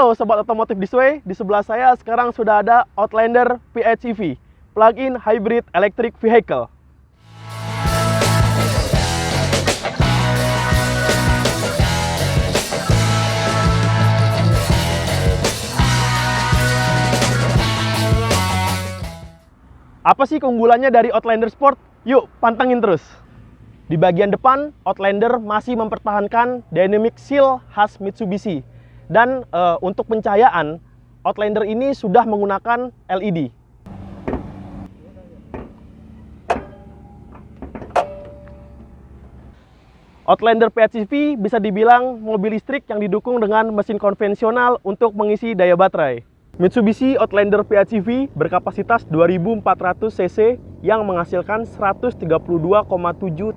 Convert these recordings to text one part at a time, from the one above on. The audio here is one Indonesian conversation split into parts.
Halo Sobat Otomotif This Way, di sebelah saya sekarang sudah ada Outlander PHEV, Plug-in Hybrid Electric Vehicle. Apa sih keunggulannya dari Outlander Sport? Yuk, pantengin terus. Di bagian depan, Outlander masih mempertahankan Dynamic Seal khas Mitsubishi. Dan untuk pencahayaan, Outlander ini sudah menggunakan LED. Outlander PHEV bisa dibilang mobil listrik yang didukung dengan mesin konvensional untuk mengisi daya baterai. Mitsubishi Outlander PHEV berkapasitas 2400 cc yang menghasilkan 132,7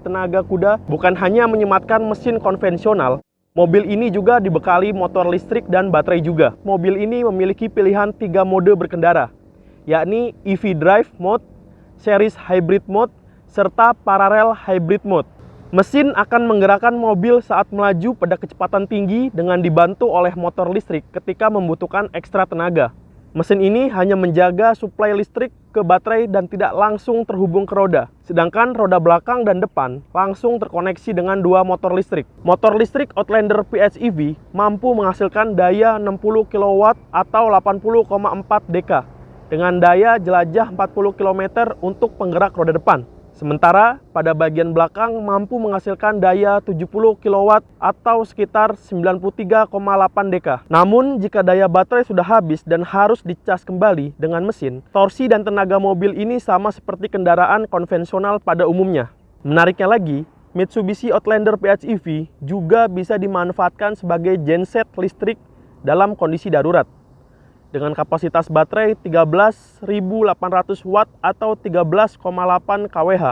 tenaga kuda. Bukan hanya menyematkan mesin konvensional, mobil ini juga dibekali motor listrik dan baterai juga. Mobil ini memiliki pilihan 3 mode berkendara, yakni EV Drive Mode, Series Hybrid Mode, serta Parallel Hybrid Mode. Mesin akan menggerakkan mobil saat melaju pada kecepatan tinggi dengan dibantu oleh motor listrik ketika membutuhkan ekstra tenaga. Mesin ini hanya menjaga suplai listrik ke baterai dan tidak langsung terhubung ke roda. Sedangkan roda belakang dan depan langsung terkoneksi dengan 2 motor listrik. Motor listrik Outlander PHEV mampu menghasilkan daya 60 kW atau 80,4 dk dengan daya jelajah 40 km untuk penggerak roda depan. Sementara pada bagian belakang mampu menghasilkan daya 70 kW atau sekitar 93,8 dk. Namun jika daya baterai sudah habis dan harus dicas kembali dengan mesin, torsi dan tenaga mobil ini sama seperti kendaraan konvensional pada umumnya. Menariknya lagi, Mitsubishi Outlander PHEV juga bisa dimanfaatkan sebagai genset listrik dalam kondisi darurat. Dengan kapasitas baterai 13.800 watt atau 13,8 kWh.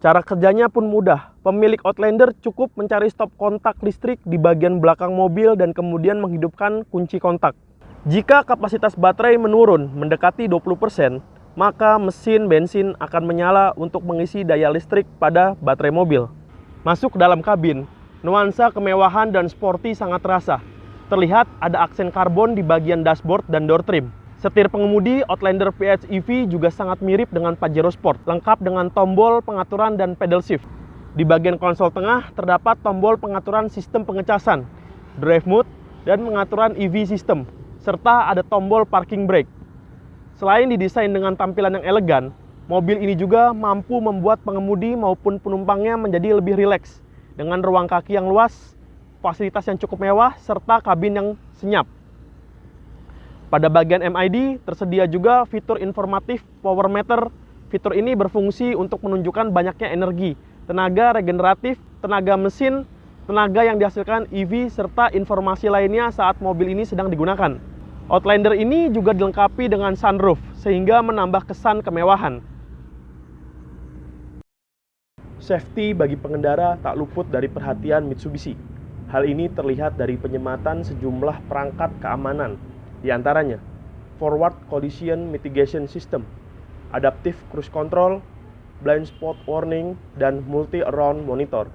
Cara kerjanya pun mudah. Pemilik Outlander cukup mencari stop kontak listrik di bagian belakang mobil dan kemudian menghidupkan kunci kontak. Jika kapasitas baterai menurun mendekati 20%, maka mesin bensin akan menyala untuk mengisi daya listrik pada baterai mobil. Masuk ke dalam kabin, nuansa kemewahan dan sporty sangat terasa. Terlihat ada aksen karbon di bagian dashboard dan door trim. Setir pengemudi Outlander PHEV juga sangat mirip dengan Pajero Sport, lengkap dengan tombol pengaturan dan pedal shift. Di bagian konsol tengah terdapat tombol pengaturan sistem pengecasan, drive mode, dan pengaturan EV system, serta ada tombol parking brake. Selain didesain dengan tampilan yang elegan, mobil ini juga mampu membuat pengemudi maupun penumpangnya menjadi lebih rileks dengan ruang kaki yang luas, fasilitas yang cukup mewah, serta kabin yang senyap. Pada bagian MID tersedia juga fitur informatif power meter. Fitur ini berfungsi untuk menunjukkan banyaknya energi, tenaga regeneratif, tenaga mesin, tenaga yang dihasilkan EV, serta informasi lainnya saat mobil ini sedang digunakan. Outlander ini juga dilengkapi dengan sunroof, sehingga menambah kesan kemewahan. Safety bagi pengendara tak luput dari perhatian Mitsubishi. Hal ini terlihat dari penyematan sejumlah perangkat keamanan, di antaranya Forward Collision Mitigation System, Adaptive Cruise Control, Blind Spot Warning, dan Multi-Around Monitor.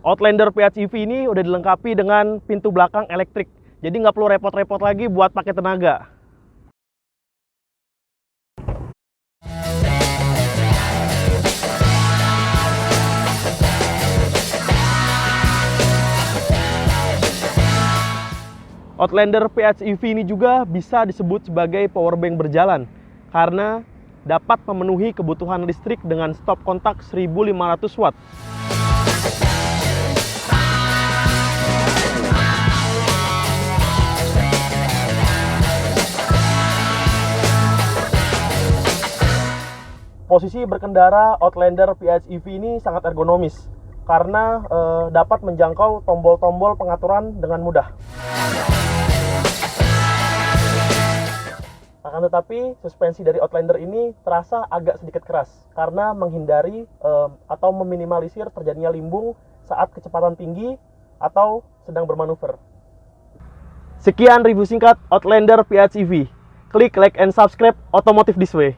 Outlander PHEV ini udah dilengkapi dengan pintu belakang elektrik, jadi nggak perlu repot-repot lagi buat pakai tenaga. Outlander PHEV ini juga bisa disebut sebagai powerbank berjalan karena dapat memenuhi kebutuhan listrik dengan stop kontak 1500 watt. Posisi berkendara Outlander PHEV ini sangat ergonomis karena dapat menjangkau tombol-tombol pengaturan dengan mudah. Akan tetapi, suspensi dari Outlander ini terasa agak sedikit keras karena menghindari atau meminimalisir terjadinya limbung saat kecepatan tinggi atau sedang bermanuver. Sekian review singkat Outlander PHEV. Klik like and subscribe Otomotif This Way.